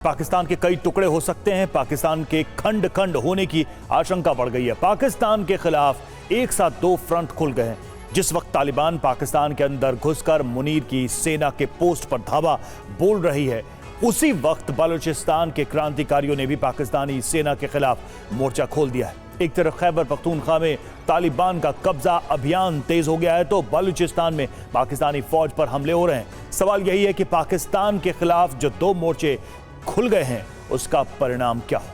पाकिस्तान के कई टुकड़े हो सकते हैं। पाकिस्तान के खंड खंड होने की आशंका बढ़ गई है। पाकिस्तान के खिलाफ एक साथ दो फ्रंट खुल गए हैं। जिस वक्त तालिबान पाकिस्तान के अंदर घुसकर मुनीर की सेना के पोस्ट पर धावा बोल रही है, उसी वक्त बलूचिस्तान के क्रांतिकारियों ने भी पाकिस्तानी सेना के खिलाफ मोर्चा खोल दिया है। एक तरफ खैबर पख्तूनख्वा में तालिबान का कब्जा अभियान तेज हो गया है, तो बलूचिस्तान में पाकिस्तानी फौज पर हमले हो रहे हैं। सवाल यही है कि पाकिस्तान के खिलाफ जो दो मोर्चे खुल गए हैं, उसका परिणाम क्या होगा?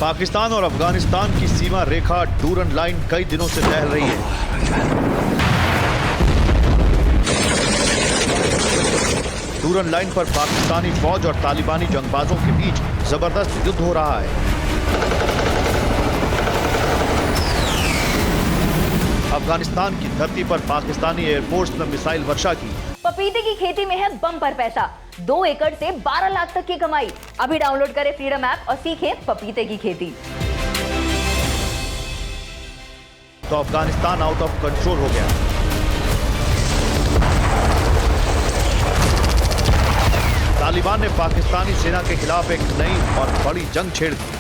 पाकिस्तान और अफगानिस्तान की सीमा रेखा डूरन लाइन कई दिनों से दहल रही है। डूरन लाइन पर पाकिस्तानी फौज और तालिबानी जंगबाजों के बीच जबरदस्त युद्ध हो रहा है। अफगानिस्तान की धरती पर पाकिस्तानी एयरफोर्स ने मिसाइल वर्षा की। पपीते की खेती में है बम्पर पैसा, 2 एकड़ से 12 लाख तक की कमाई। अभी डाउनलोड करें फ्रीडम ऐप और सीखें पपीते की खेती। तो अफगानिस्तान आउट ऑफ कंट्रोल हो गया। तालिबान ने पाकिस्तानी सेना के खिलाफ एक नई और बड़ी जंग छेड़ दी।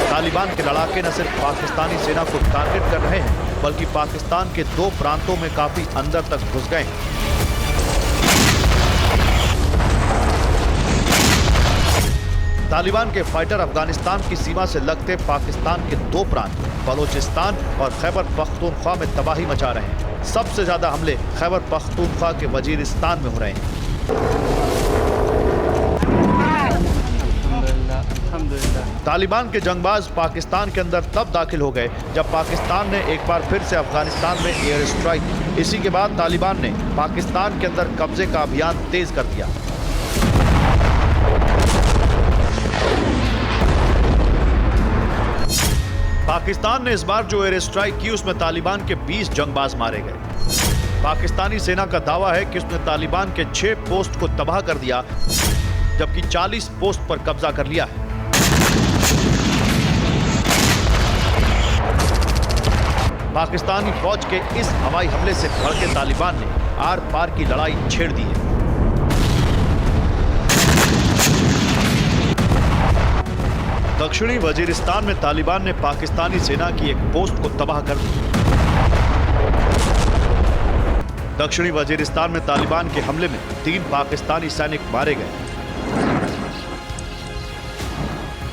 तालिबान के लड़ाके न सिर्फ पाकिस्तानी सेना को टारगेट कर रहे हैं, बल्कि पाकिस्तान के 2 प्रांतों में काफी अंदर तक घुस गए हैं। तालिबान के फाइटर अफगानिस्तान की सीमा से लगते पाकिस्तान के 2 प्रांत बलूचिस्तान और खैबर पख्तूनख्वा में तबाही मचा रहे हैं। सबसे ज्यादा हमले खैबर पख्तूनख्वा के वजीरिस्तान में हो रहे हैं। तालिबान के जंगबाज पाकिस्तान के अंदर तब दाखिल हो गए जब पाकिस्तान ने एक बार फिर से अफगानिस्तान में एयर स्ट्राइक की। इसी के बाद तालिबान ने पाकिस्तान के अंदर कब्जे का अभियान तेज कर दिया। पाकिस्तान ने इस बार जो एयर स्ट्राइक की, उसमें तालिबान के 20 जंगबाज मारे गए। पाकिस्तानी सेना का दावा है कि उसने तालिबान के 6 पोस्ट को तबाह कर दिया, जबकि 40 पोस्ट पर कब्जा कर लिया है। पाकिस्तानी फौज के इस हवाई हमले से भड़के तालिबान ने आर पार की लड़ाई छेड़ दी है। दक्षिणी वजीरिस्तान में तालिबान ने पाकिस्तानी सेना की एक पोस्ट को तबाह कर दिया। दक्षिणी वजीरिस्तान में तालिबान के हमले में 3 पाकिस्तानी सैनिक मारे गए।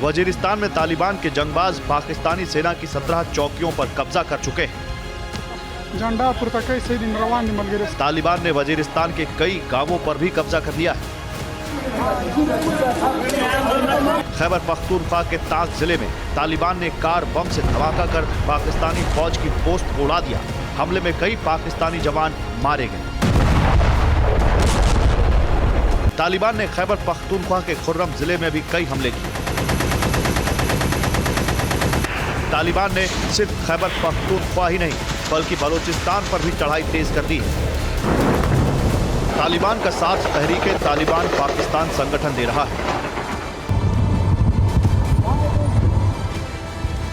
वजीरिस्तान में तालिबान के जंगबाज पाकिस्तानी सेना की 17 चौकियों पर कब्जा कर चुके हैं। तालिबान ने वजीरिस्तान के कई गांवों पर भी कब्जा कर लिया है। खैबर पख्तूनख्वा के ताक जिले में तालिबान ने कार बम से धमाका कर पाकिस्तानी फौज की पोस्ट उड़ा दिया। हमले में कई पाकिस्तानी जवान मारे गए। तालिबान ने खैबर पख्तूनख्वा के खुर्रम जिले में भी कई हमले किए। तालिबान ने सिर्फ खैबर पख्तूनख्वा ही नहीं, बल्कि बलूचिस्तान पर भी चढ़ाई तेज कर दी है। तालिबान का साथ तहरीके तालिबान पाकिस्तान संगठन दे रहा है।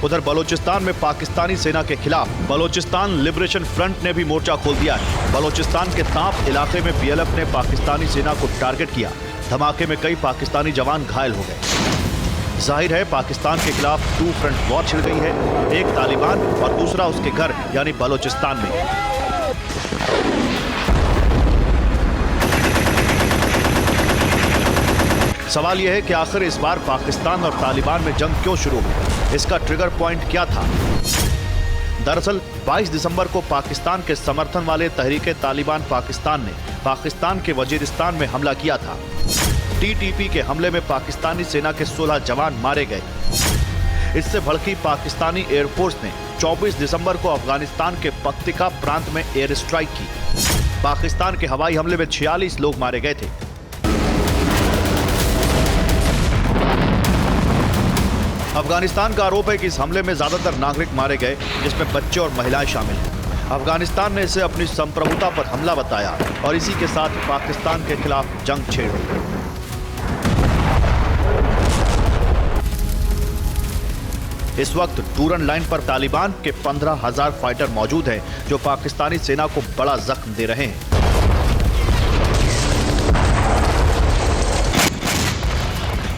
उधर बलूचिस्तान में पाकिस्तानी सेना के खिलाफ बलूचिस्तान लिबरेशन फ्रंट ने भी मोर्चा खोल दिया है। बलूचिस्तान के ताप इलाके में BLF ने पाकिस्तानी सेना को टारगेट किया। धमाके में कई पाकिस्तानी जवान घायल हो गए। जाहिर है पाकिस्तान के खिलाफ 2 फ्रंट वॉर छिड़ गई है, एक तालिबान और दूसरा उसके घर यानी बलूचिस्तान में। सवाल यह है कि आखिर इस बार पाकिस्तान और तालिबान में जंग क्यों शुरू हुई? इसका ट्रिगर पॉइंट क्या था? दरअसल 22 दिसंबर को पाकिस्तान के समर्थन वाले तहरीके तालिबान पाकिस्तान ने पाकिस्तान के वजीरिस्तान में हमला किया था। TTP के हमले में पाकिस्तानी सेना के 16 जवान मारे गए। इससे भड़की पाकिस्तानी एयरफोर्स ने 24 दिसंबर को अफगानिस्तान के पक्तिका प्रांत में एयर स्ट्राइक की। पाकिस्तान के हवाई हमले में 46 लोग मारे गए थे। अफगानिस्तान का आरोप है कि इस हमले में ज्यादातर नागरिक मारे गए, जिसमें बच्चे और महिलाएं शामिल हैं। अफगानिस्तान ने इसे अपनी संप्रभुता पर हमला बताया और इसी के साथ पाकिस्तान के खिलाफ जंग छेड़ दी। इस वक्त डूरन लाइन पर तालिबान के 15,000 फाइटर मौजूद हैं, जो पाकिस्तानी सेना को बड़ा जख्म दे रहे हैं।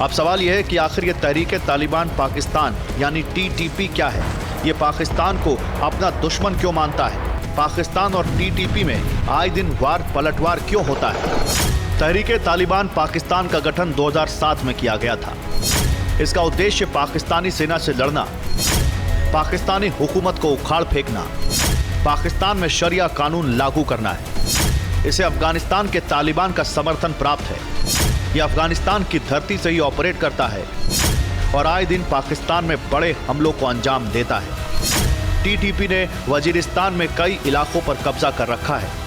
अब सवाल यह है कि आखिर ये तहरीक तालिबान पाकिस्तान यानी टीटीपी क्या है? ये पाकिस्तान को अपना दुश्मन क्यों मानता है? पाकिस्तान और टीटीपी में आए दिन वार पलटवार क्यों होता है? तहरीक तालिबान पाकिस्तान का गठन 2007 में किया गया था। इसका उद्देश्य पाकिस्तानी सेना से लड़ना, पाकिस्तानी हुकूमत को उखाड़ फेंकना, पाकिस्तान में शरिया कानून लागू करना है। इसे अफगानिस्तान के तालिबान का समर्थन प्राप्त है। यह अफगानिस्तान की धरती से ही ऑपरेट करता है और आए दिन पाकिस्तान में बड़े हमलों को अंजाम देता है। टीटीपी ने वजीरिस्तान में कई इलाकों पर कब्जा कर रखा है।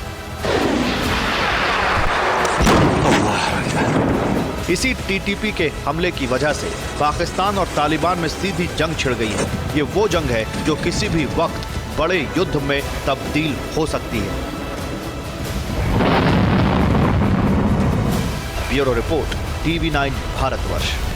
इसी टीटीपी के हमले की वजह से पाकिस्तान और तालिबान में सीधी जंग छिड़ गई है। ये वो जंग है जो किसी भी वक्त बड़े युद्ध में तब्दील हो सकती है। Bureau report, TV9 Bharatvarsh.